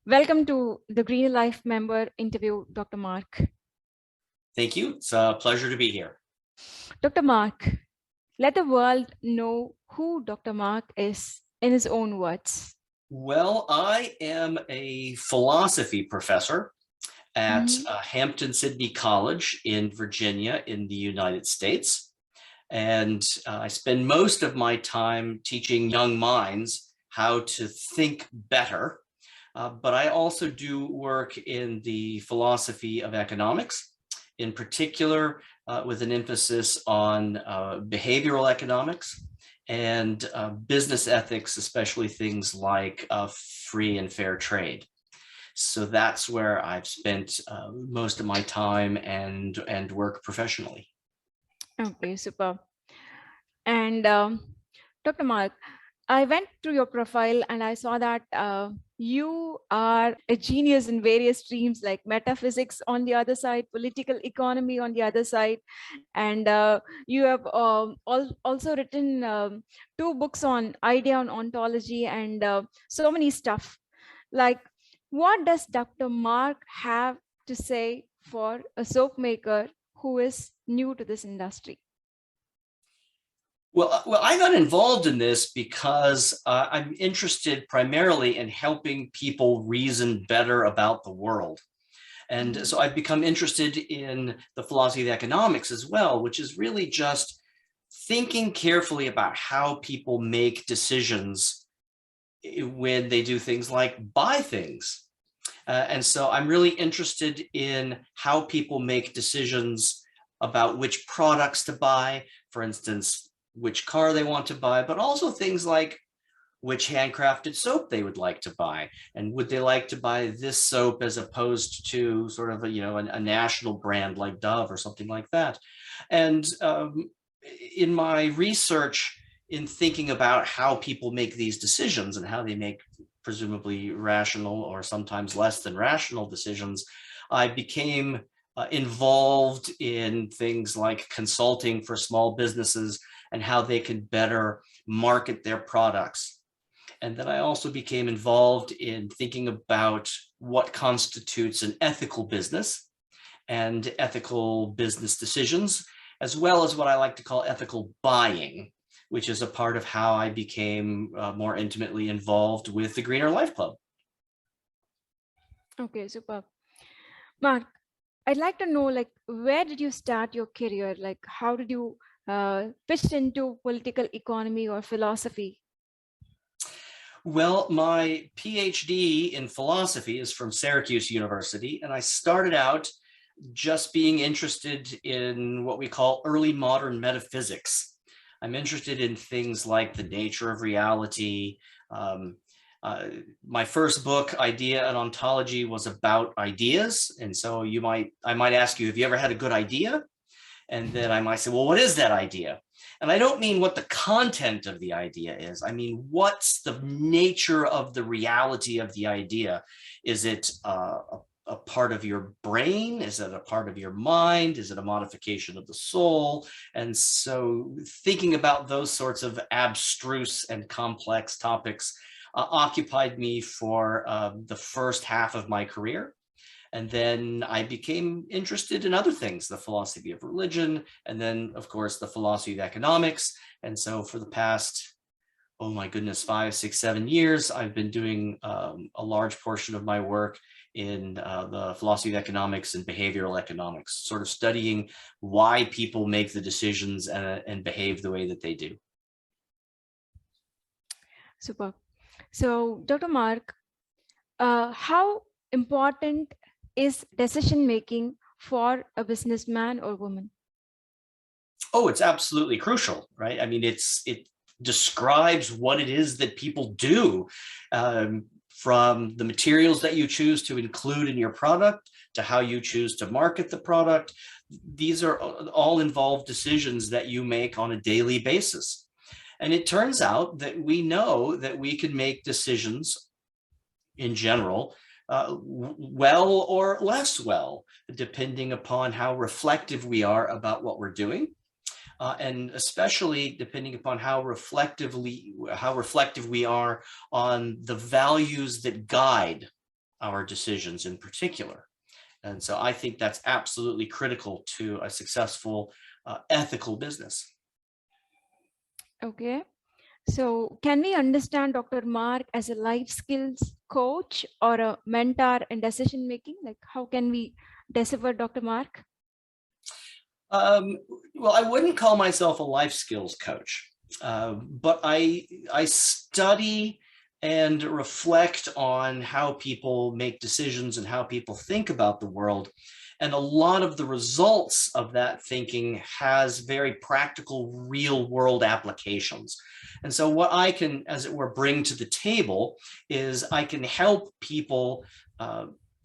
Welcome to the Green Life member interview, Dr. Mark. Thank you. It's a pleasure to be here. Dr. Mark, let the world know who Dr. Mark is in his own words. Well, I am a philosophy professor at Hampton-Sydney College in Virginia in the United States. And I spend most of my time teaching young minds how to think better. But I also do work in the philosophy of economics, in particular with an emphasis on behavioral economics and business ethics, especially things like free and fair trade. So that's where I've spent most of my time and work professionally. Okay, super. And Dr. Mark, I went through your profile and I saw that you are a genius in various streams like metaphysics on the other side, political economy on the other side. And you have also written 2 books on idea on ontology and so many stuff. Like, what does Dr. Mark have to say for a soap maker who is new to this industry? Well, I got involved in this because I'm interested primarily in helping people reason better about the world. And so I've become interested in the philosophy of economics as well, which is really just thinking carefully about how people make decisions when they do things like buy things. And so I'm really interested in how people make decisions about which products to buy, for instance, which car they want to buy, but also things like which handcrafted soap they would like to buy, and would they like to buy this soap as opposed to sort of a national brand like Dove or something like that. And in my research, in thinking about how people make these decisions and how they make presumably rational or sometimes less than rational decisions, I became involved in things like consulting for small businesses and how they can better market their products. And then I also became involved in thinking about what constitutes an ethical business and ethical business decisions, as well as what I like to call ethical buying, which is a part of how I became more intimately involved with the Greener Life Club. Okay, super. Mark, I'd like to know, like, where did you start your career? Like, how did you pitch into political economy or philosophy? Well, my PhD in philosophy is from Syracuse University, and I started out just being interested in what we call early modern metaphysics. I'm interested in things like the nature of reality. My first book, Idea and Ontology, was about ideas. And so I might ask you, have you ever had a good idea? And then I might say, well, what is that idea? And I don't mean what the content of the idea is. I mean, what's the nature of the reality of the idea? Is it a part of your brain? Is it a part of your mind? Is it a modification of the soul? And so thinking about those sorts of abstruse and complex topics occupied me for the first half of my career. And then I became interested in other things, the philosophy of religion, and then, of course, the philosophy of economics. And so for the past, oh my goodness, 5, 6, 7 years, I've been doing a large portion of my work in the philosophy of economics and behavioral economics, sort of studying why people make the decisions and behave the way that they do. Super. So, Dr. Mark, how important is decision making for a businessman or woman? Oh, it's absolutely crucial, right? I mean, it describes what it is that people do, from the materials that you choose to include in your product to how you choose to market the product. These are all involved decisions that you make on a daily basis. And it turns out that we know that we can make decisions in general well or less well, depending upon how reflective we are about what we're doing. And especially depending upon how reflective we are on the values that guide our decisions in particular. And so I think that's absolutely critical to a successful ethical business. Okay. So, can we understand Dr. Mark as a life skills coach or a mentor in decision making? Like, how can we decipher Dr. Mark? Um, well, I wouldn't call myself a life skills coach, but I study and reflect on how people make decisions and how people think about the world. And a lot of the results of that thinking has very practical, real world applications. And so what I can, as it were, bring to the table is I can help people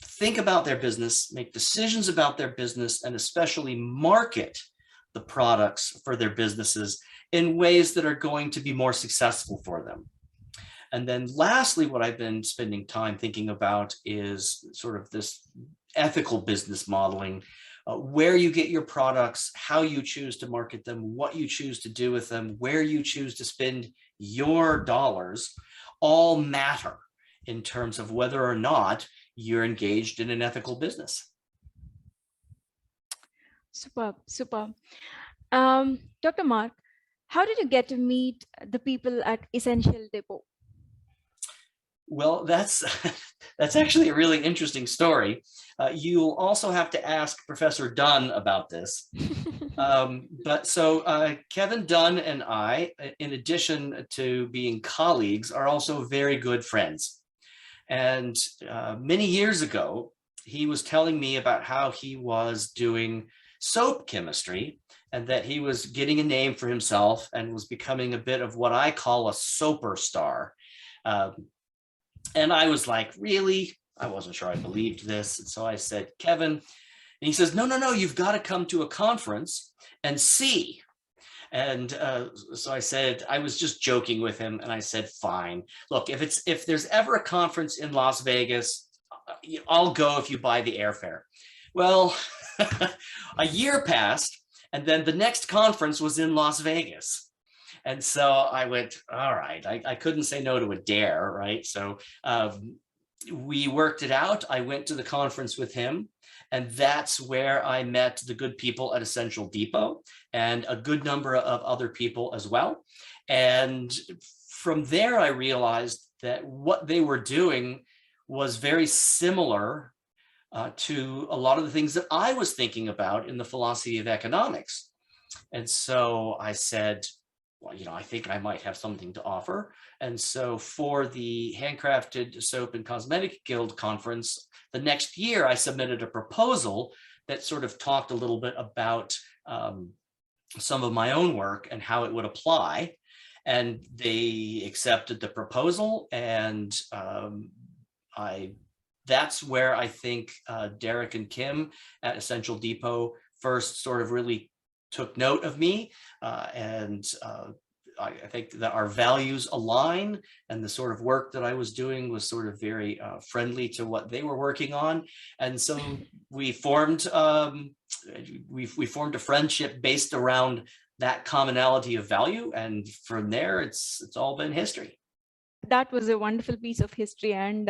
think about their business, make decisions about their business, and especially market the products for their businesses in ways that are going to be more successful for them. And then lastly, what I've been spending time thinking about is sort of this ethical business modeling, where you get your products, how you choose to market them, what you choose to do with them, where you choose to spend your dollars, all matter in terms of whether or not you're engaged in an ethical business. Superb, superb. Dr. Mark, how did you get to meet the people at Essential Depot? Well, that's that's actually a really interesting story. You'll also have to ask Professor Dunn about this. But so Kevin Dunn and I, in addition to being colleagues, are also very good friends. And many years ago, he was telling me about how he was doing soap chemistry and that he was getting a name for himself and was becoming a bit of what I call a soaper star. And I was like, really? I wasn't sure I believed this. And so I said, Kevin, and he says, no, you've got to come to a conference and see. And so I said, I was just joking with him. And I said, fine, look, if there's ever a conference in Las Vegas, I'll go if you buy the airfare. Well, a year passed, and then the next conference was in Las Vegas. And so I went, all right, I couldn't say no to a dare, right? So we worked it out. I went to the conference with him, and that's where I met the good people at Essential Depot and a good number of other people as well. And from there, I realized that what they were doing was very similar to a lot of the things that I was thinking about in the philosophy of economics. And so I said, well, I think I might have something to offer. And so for the Handcrafted Soap and Cosmetic Guild conference, the next year I submitted a proposal that sort of talked a little bit about some of my own work and how it would apply. And they accepted the proposal. And that's where I think Derek and Kim at Essential Depot first sort of really took note of me, and I think that our values align, and the sort of work that I was doing was sort of very friendly to what they were working on, and so we formed we formed a friendship based around that commonality of value, and from there it's all been history. That was a wonderful piece of history. And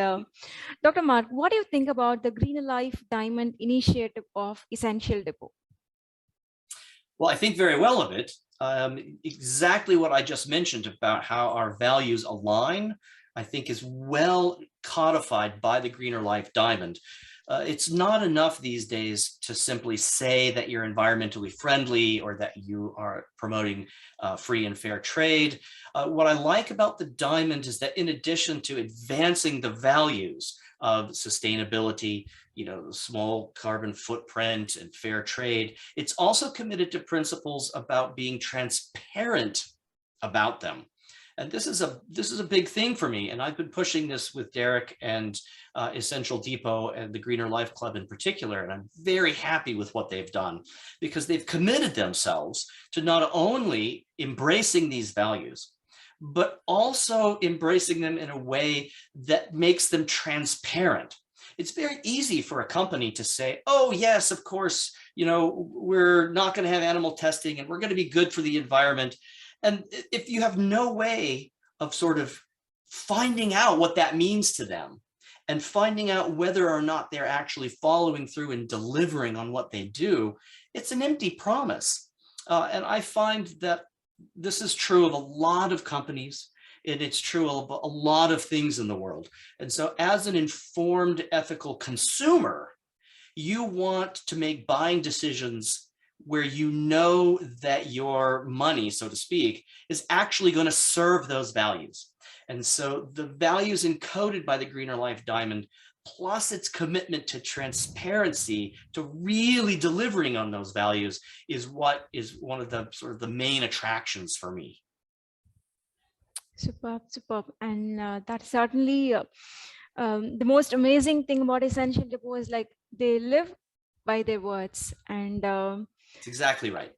Dr. Mark, what do you think about the Greener Life Diamond initiative of Essential Depot? Well, I think very well of it. Exactly what I just mentioned about how our values align, I think is well codified by the Greener Life Diamond. It's not enough these days to simply say that you're environmentally friendly or that you are promoting free and fair trade. What I like about the diamond is that in addition to advancing the values of sustainability, small carbon footprint and fair trade, it's also committed to principles about being transparent about them. And this is a big thing for me. And I've been pushing this with Derek and Essential Depot and the Greener Life Club in particular. And I'm very happy with what they've done, because they've committed themselves to not only embracing these values, but also embracing them in a way that makes them transparent. It's very easy for a company to say, oh, yes, of course, we're not going to have animal testing and we're going to be good for the environment. And if you have no way of sort of finding out what that means to them and finding out whether or not they're actually following through and delivering on what they do, it's an empty promise. And I find that this is true of a lot of companies, and it's true of a lot of things in the world. And so as an informed, ethical consumer, you want to make buying decisions where you know that your money, so to speak, is actually going to serve those values. And so the values encoded by the Greener Life Diamond, plus its commitment to transparency, to really delivering on those values, is what is one of the sort of the main attractions for me. Superb, superb. And that's certainly the most amazing thing about Essential Depot is like they live by their words. And That's exactly right.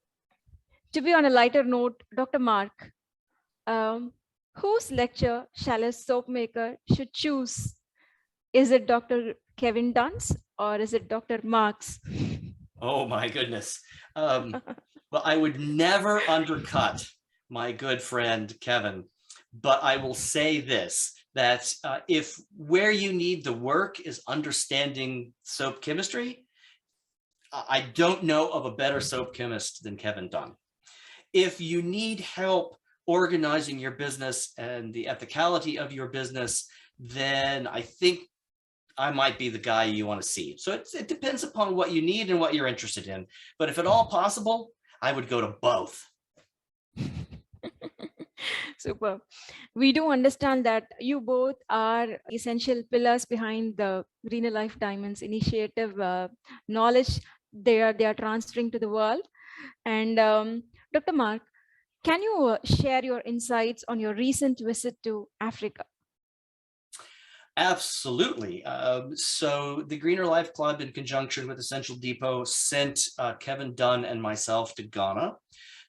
to be on a lighter note, Dr. Marc, whose lecture shall a soap maker should choose? Is it Dr. Kevin Dunn's or is it Dr. Mark's? Oh my goodness. Well, I would never undercut my good friend Kevin, but I will say this, that if where you need the work is understanding soap chemistry, I don't know of a better soap chemist than Kevin Dunn. If you need help organizing your business and the ethicality of your business, then I think I might be the guy you want to see. So it depends upon what you need and what you're interested in. But if at all possible, I would go to both. Super. We do understand that you both are essential pillars behind the Greener Life Diamonds initiative, knowledge they are transferring to the world. And Dr. Marc, can you share your insights on your recent visit to Africa? Absolutely. So the Greener Life Club, in conjunction with Essential Depot, sent Kevin Dunn and myself to Ghana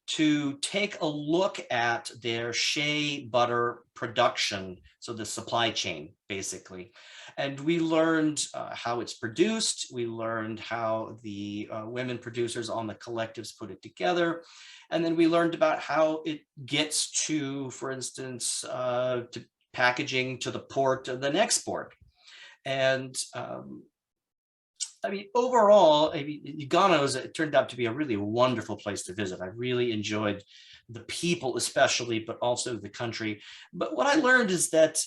to take a look at their shea butter production, so the supply chain, basically. And we learned how it's produced. We learned how the women producers on the collectives put it together. And then we learned about how it gets to, for instance, to packaging to the port and then export. And I mean, overall, Ghana it turned out to be a really wonderful place to visit. I really enjoyed the people, especially, but also the country. But what I learned is that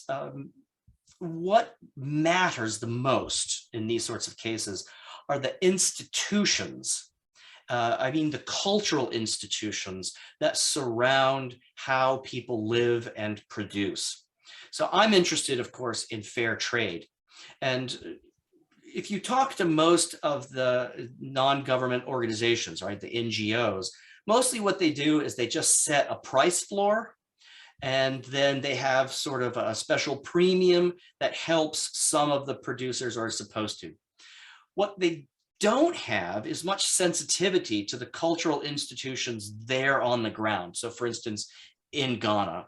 what matters the most in these sorts of cases are the institutions. I mean, the cultural institutions that surround how people live and produce. So I'm interested, of course, in fair trade. And if you talk to most of the non-government organizations, right, the NGOs, mostly what they do is they just set a price floor, and then they have sort of a special premium that helps some of the producers are supposed to. What they don't have is much sensitivity to the cultural institutions there on the ground. So for instance, in Ghana.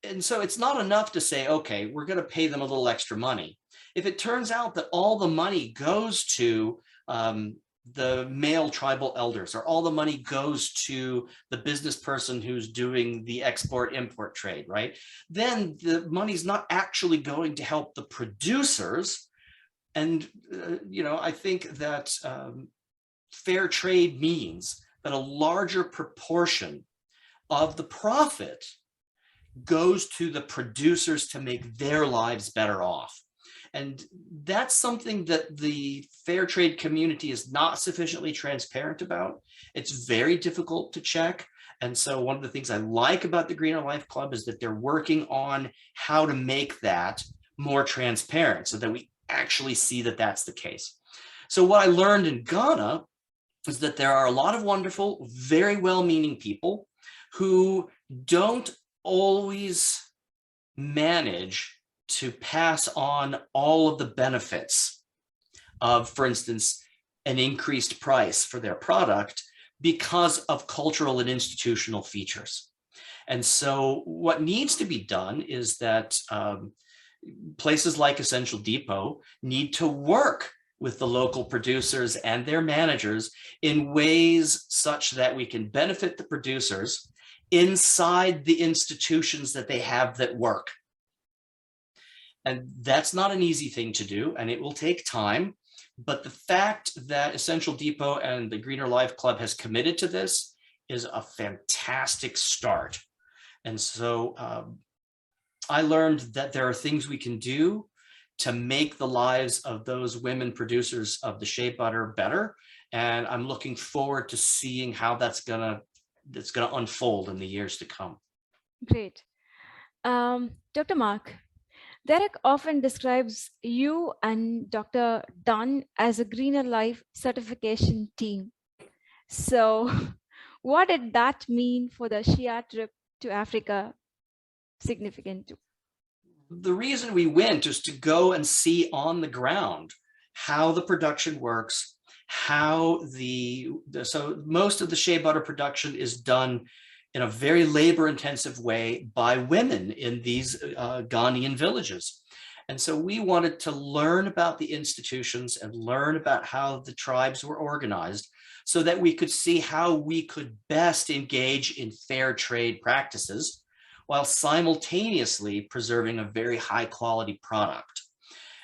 And so it's not enough to say, okay, we're going to pay them a little extra money. If it turns out that all the money goes to the male tribal elders, or all the money goes to the business person who's doing the export-import trade, right? Then the money's not actually going to help the producers. And, you know, I think that fair trade means that a larger proportion of the profit goes to the producers to make their lives better off. And that's something that the fair trade community is not sufficiently transparent about. It's very difficult to check. And so one of the things I like about the Greener Life Club is that they're working on how to make that more transparent so that we actually see that that's the case. So what I learned in Ghana is that there are a lot of wonderful, very well-meaning people who don't always manage to pass on all of the benefits of, for instance, an increased price for their product because of cultural and institutional features. And so what needs to be done is that places like Essential Depot need to work with the local producers and their managers in ways such that we can benefit the producers inside the institutions that they have that work. And that's not an easy thing to do, and it will take time. But the fact that Essential Depot and the Greener Life Club has committed to this is a fantastic start. And so I learned that there are things we can do to make the lives of those women producers of the shea butter better. And I'm looking forward to seeing how that's gonna unfold in the years to come. Great. Dr. Mark, Derek often describes you and Dr. Dunn as a Greener Life certification team. So, what did that mean for the Shia trip to Africa? Significant too. The reason we went is to go and see on the ground how the production works, how so most of the shea butter production is done in a very labor intensive way by women in these Ghanaian villages. And so we wanted to learn about the institutions and learn about how the tribes were organized so that we could see how we could best engage in fair trade practices while simultaneously preserving a very high quality product.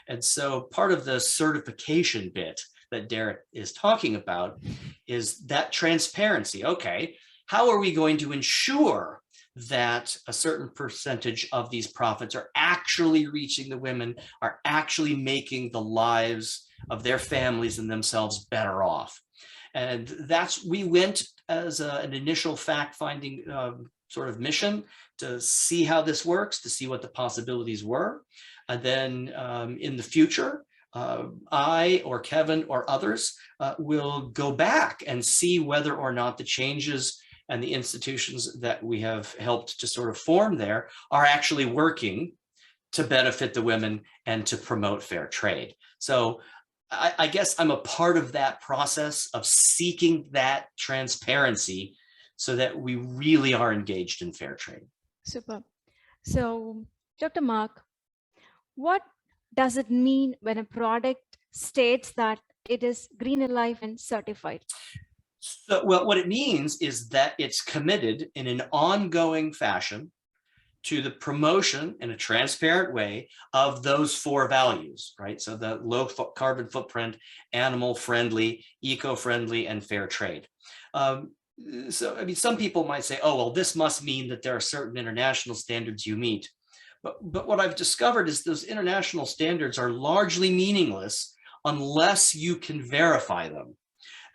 And so part of the certification bit that Derek is talking about is that transparency. Okay, how are we going to ensure that a certain percentage of these profits are actually reaching the women, are actually making the lives of their families and themselves better off? And we went as an initial fact-finding sort of mission to see how this works, to see what the possibilities were. And then in the future, I or Kevin or others will go back and see whether or not the changes and the institutions that we have helped to sort of form there are actually working to benefit the women and to promote fair trade. So I guess I'm a part of that process of seeking that transparency so that we really are engaged in fair trade. Super. So, Dr. Mark, what does it mean when a product states that it is Greener Life and certified? So, well, what it means is that it's committed in an ongoing fashion to the promotion in a transparent way of those 4 values, right? So the low carbon footprint, animal friendly, eco-friendly, and fair trade. So, I mean, some people might say, oh, well, this must mean that there are certain international standards you meet. But what I've discovered is those international standards are largely meaningless unless you can verify them.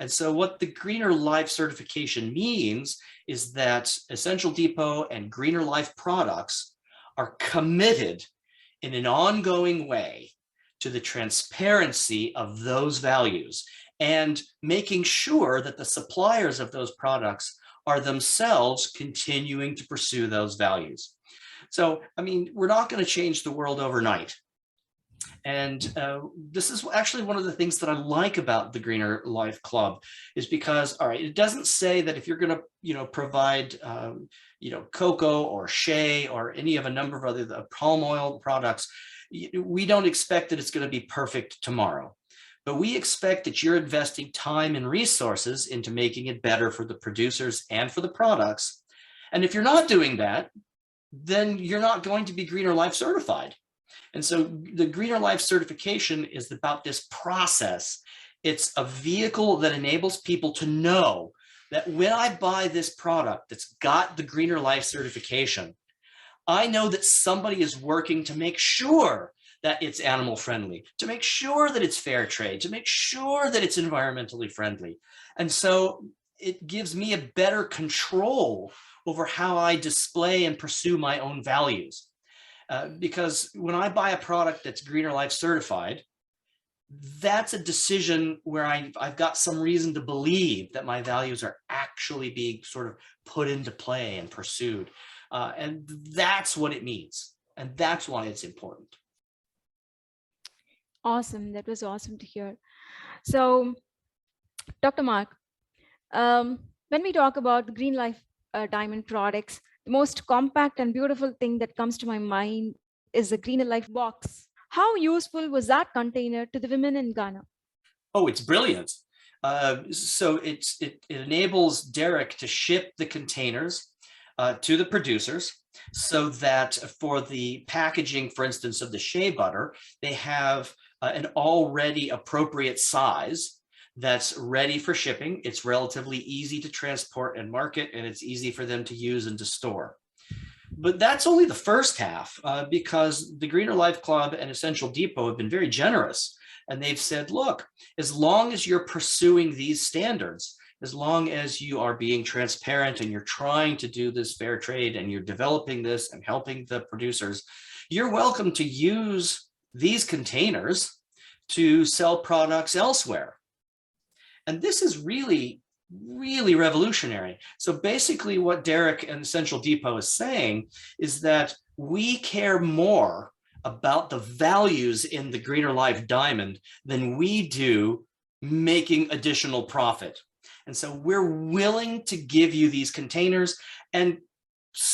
And so what the Greener Life certification means is that Essential Depot and Greener Life products are committed in an ongoing way to the transparency of those values and making sure that the suppliers of those products are themselves continuing to pursue those values. So, I mean, we're not going to change the world overnight. And this is actually one of the things that I like about the Greener Life Club is because, all right, it doesn't say that if you're going to, provide, cocoa or shea or any of a number of other palm oil products, we don't expect that it's going to be perfect tomorrow. But we expect that you're investing time and resources into making it better for the producers and for the products. And if you're not doing that, then you're not going to be Greener Life certified. And so the Greener Life certification is about this process. It's a vehicle that enables people to know that when I buy this product that's got the Greener Life certification, I know that somebody is working to make sure that it's animal friendly, to make sure that it's fair trade, to make sure that it's environmentally friendly. And so it gives me a better control over how I display and pursue my own values. Because when I buy a product that's Greener Life certified, that's a decision where I've got some reason to believe that my values are actually being sort of put into play and pursued. And that's what it means. And that's why it's important. Awesome. That was awesome to hear. So, Dr. Mark, when we talk about Green Life diamond products, the most compact and beautiful thing that comes to my mind is the Greener Life box. How useful was that container to the women in Ghana? Oh, it's brilliant. So it enables Derek to ship the containers to the producers so that for the packaging, for instance, of the shea butter, they have an already appropriate size that's ready for shipping. It's relatively easy to transport and market, and it's easy for them to use and to store. But that's only the first half, because the Greener Life Club and Essential Depot have been very generous. And they've said, look, as long as you're pursuing these standards, as long as you are being transparent and you're trying to do this fair trade and you're developing this and helping the producers, you're welcome to use these containers to sell products elsewhere. And this is really revolutionary. So basically what Derek and Essential Depot is saying is that we care more about the values in the Greener Life Diamond than we do making additional profit. And so we're willing to give you these containers and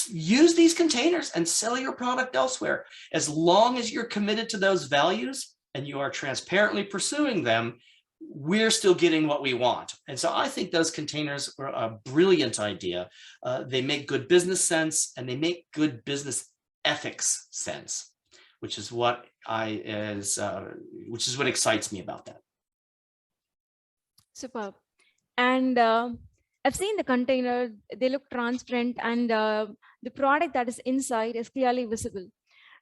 use these containers and sell your product elsewhere. As long as you're committed to those values and you are transparently pursuing them, we're still getting what we want. And so I think those containers are a brilliant idea. They make good business sense and they make good business ethics sense, which is what which is what excites me about that. Superb. And I've seen the container, they look transparent, and the product that is inside is clearly visible.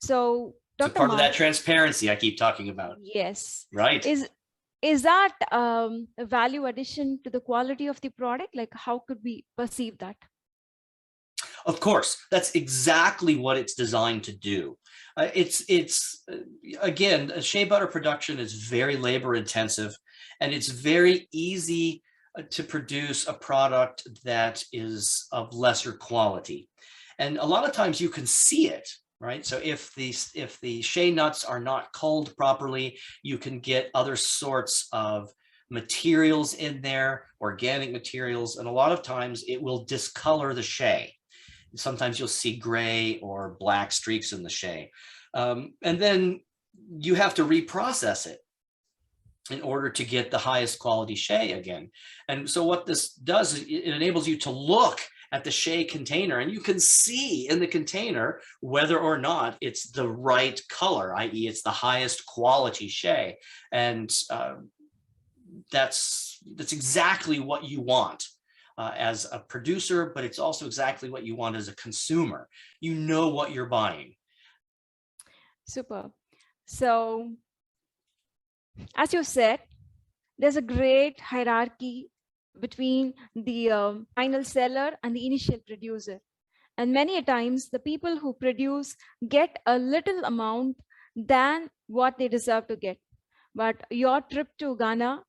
So Dr. part Marc, of that transparency I keep talking about. Yes. Right. Is that a value addition to the quality of the product? Like, how could we perceive that? Of course, that's exactly what it's designed to do. Again, shea butter production is very labor intensive, and it's very easy to produce a product that is of lesser quality. And a lot of times you can see it, right? So if the shea nuts are not culled properly, you can get other sorts of materials in there, organic materials, and a lot of times it will discolor the shea. Sometimes you'll see gray or black streaks in the shea. And then you have to reprocess it in order to get the highest quality shea again. And so what this does is it enables you to look at the shea container and you can see in the container whether or not it's the right color, i.e. it's the highest quality shea. And that's exactly what you want as a producer, but it's also exactly what you want as a consumer. You know what you're buying. Super. So, as you said, there's a great hierarchy between the final seller and the initial producer. And many a times, the people who produce get a little amount than what they deserve to get. But your trip to Ghana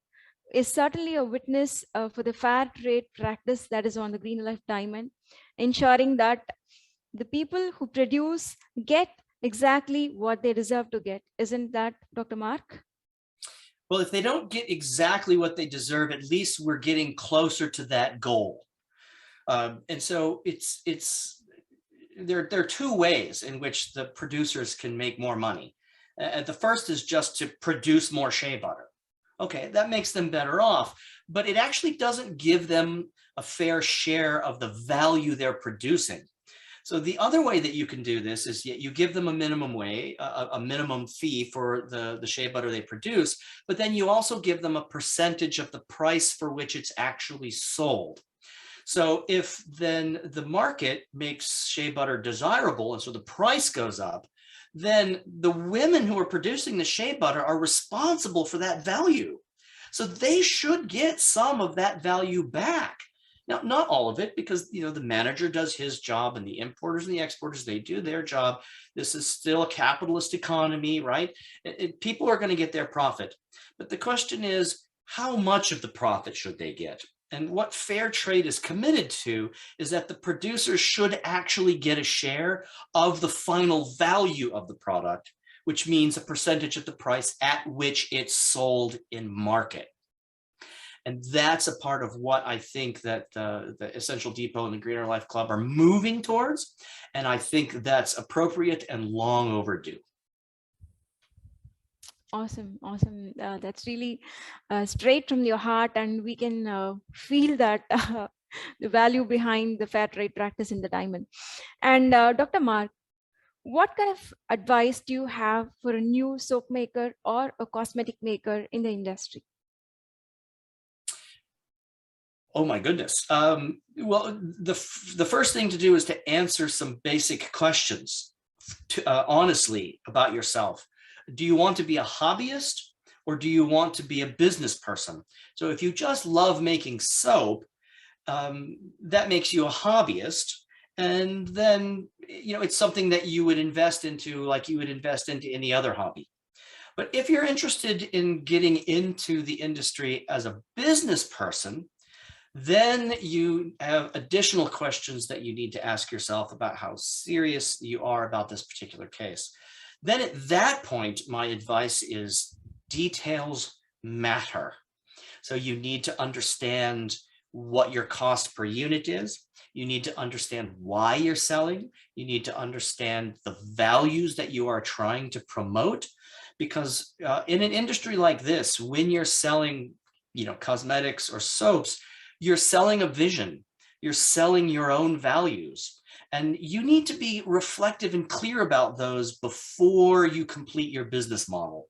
is certainly a witness for the fair trade practice that is on the Green Life Diamond, ensuring that the people who produce get exactly what they deserve to get. Isn't that, Dr. Marc? Well, if they don't get exactly what they deserve, at least we're getting closer to that goal. And so there are two ways in which the producers can make more money. The first is just to produce more shea butter. Okay, that makes them better off, but it actually doesn't give them a fair share of the value they're producing. So the other way that you can do this is you give them a minimum fee for the shea butter they produce, but then you also give them a percentage of the price for which it's actually sold. So if then the market makes shea butter desirable and so the price goes up, then the women who are producing the shea butter are responsible for that value. So they should get some of that value back. Now, not all of it, because the manager does his job and the importers and the exporters, they do their job. This is still a capitalist economy, right? People are going to get their profit. But the question is, how much of the profit should they get? And what fair trade is committed to is that the producers should actually get a share of the final value of the product, which means a percentage of the price at which it's sold in market. And that's a part of what I think that the Essential Depot and the Greener Life Club are moving towards. And I think that's appropriate and long overdue. Awesome. That's really straight from your heart, and we can feel that the value behind the fair trade practice in the diamond. And Dr. Mark, what kind of advice do you have for a new soap maker or a cosmetic maker in the industry? Oh my goodness. Well, the first thing to do is to answer some basic questions honestly about yourself. Do you want to be a hobbyist or do you want to be a business person? So if you just love making soap, that makes you a hobbyist. And then, it's something that you would invest into like you would invest into any other hobby. But if you're interested in getting into the industry as a business person, then you have additional questions that you need to ask yourself about how serious you are about this particular case. Then at that point, my advice is details matter. So you need to understand what your cost per unit is. You need to understand why you're selling. You need to understand the values that you are trying to promote. Because in an industry like this, when you're selling, cosmetics or soaps, you're selling a vision. You're selling your own values. And you need to be reflective and clear about those before you complete your business model.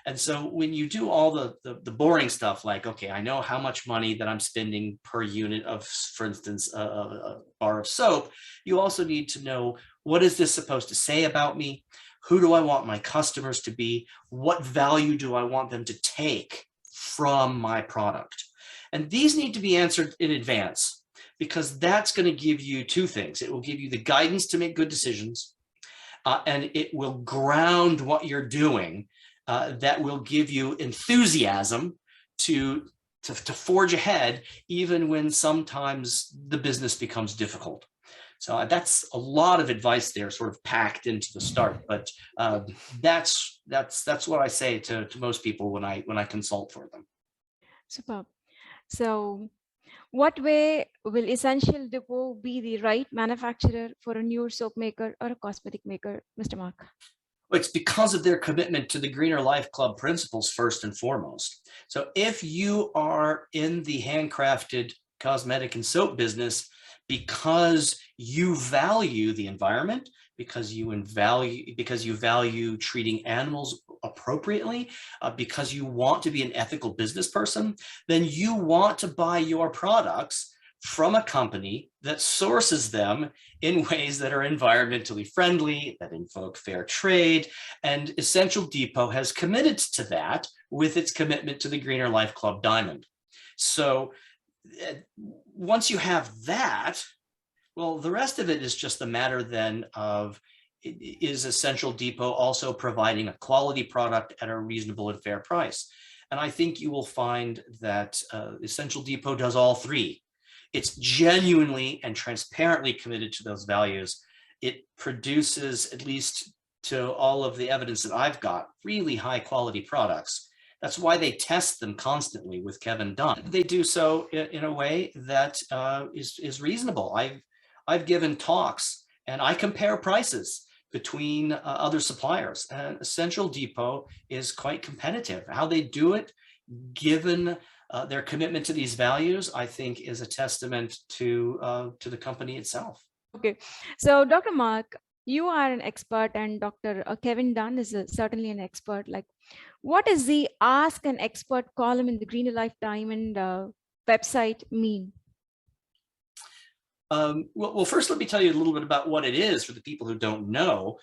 And so when you do all the boring stuff, like, okay, I know how much money that I'm spending per unit of, for instance, a bar of soap, you also need to know, what is this supposed to say about me? Who do I want my customers to be? What value do I want them to take from my product? And these need to be answered in advance, because that's going to give you two things. It will give you the guidance to make good decisions, and it will ground what you're doing. That will give you enthusiasm to forge ahead, even when sometimes the business becomes difficult. So that's a lot of advice there, sort of packed into the start. But that's what I say to most people when I consult for them. Superb. So, what way will Essential Depot be the right manufacturer for a new soap maker or a cosmetic maker, Mr. Mark? It's because of their commitment to the Greener Life Club principles, first and foremost. So if you are in the handcrafted cosmetic and soap business because you value the environment, because you value treating animals appropriately, because you want to be an ethical business person, then you want to buy your products from a company that sources them in ways that are environmentally friendly, that invoke fair trade. And Essential Depot has committed to that with its commitment to the Greener Life Club Diamond. So once you have that, well, the rest of it is just a matter then of, is Essential Depot also providing a quality product at a reasonable and fair price? And I think you will find that Essential Depot does all three. It's genuinely and transparently committed to those values. It produces, at least to all of the evidence that I've got, really high quality products. That's why they test them constantly with Kevin Dunn. They do so in a way that is reasonable. I've given talks and I compare prices between other suppliers, and Essential Depot is quite competitive. How they do it, given their commitment to these values, I think, is a testament to the company itself. Okay, so Dr. Mark, you are an expert, and Dr. Kevin Dunn is certainly an expert. Like, what is the Ask an Expert column in the Greener Life Diamond website mean? Well, first, let me tell you a little bit about what it is for the people who don't know.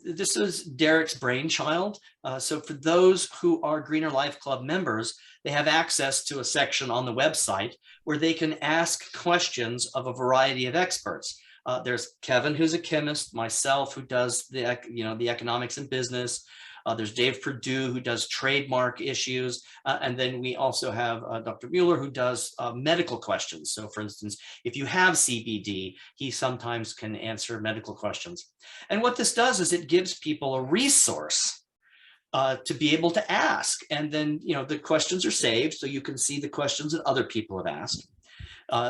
This is Derek's brainchild. So for those who are Greener Life Club members, they have access to a section on the website where they can ask questions of a variety of experts. There's Kevin, who's a chemist, myself, who does the economics and business. There's Dave Perdue, who does trademark issues. And then we also have Dr. Mueller, who does medical questions. So for instance, if you have CBD, he sometimes can answer medical questions. And what this does is it gives people a resource to be able to ask. And then, the questions are saved so you can see the questions that other people have asked.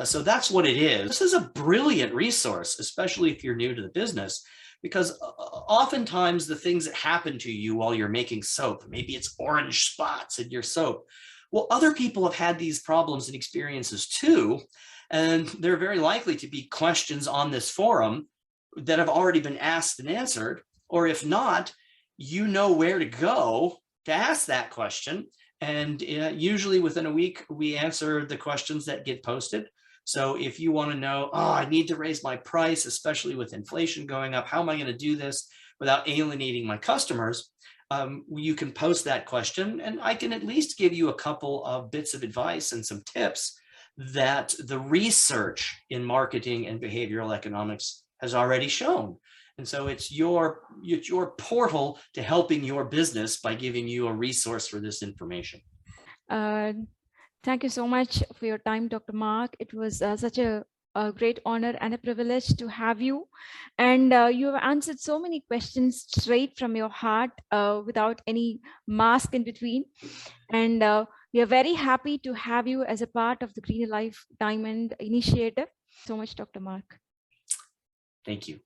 So that's what it is. This is a brilliant resource, especially if you're new to the business, because oftentimes the things that happen to you while you're making soap, maybe it's orange spots in your soap. Well, other people have had these problems and experiences too, and there are very likely to be questions on this forum that have already been asked and answered, or if not, you know where to go to ask that question. And usually within a week, we answer the questions that get posted. So if you want to know, oh, I need to raise my price, especially with inflation going up, how am I going to do this without alienating my customers? You can post that question, and I can at least give you a couple of bits of advice and some tips that the research in marketing and behavioral economics has already shown. And so it's your portal to helping your business by giving you a resource for this information. Uh, Thank you so much for your time, Dr. Mark. It was such a great honor and a privilege to have you. And you have answered so many questions straight from your heart without any mask in between. And we are very happy to have you as a part of the Green Life Diamond Initiative. So much, Dr. Mark. Thank you.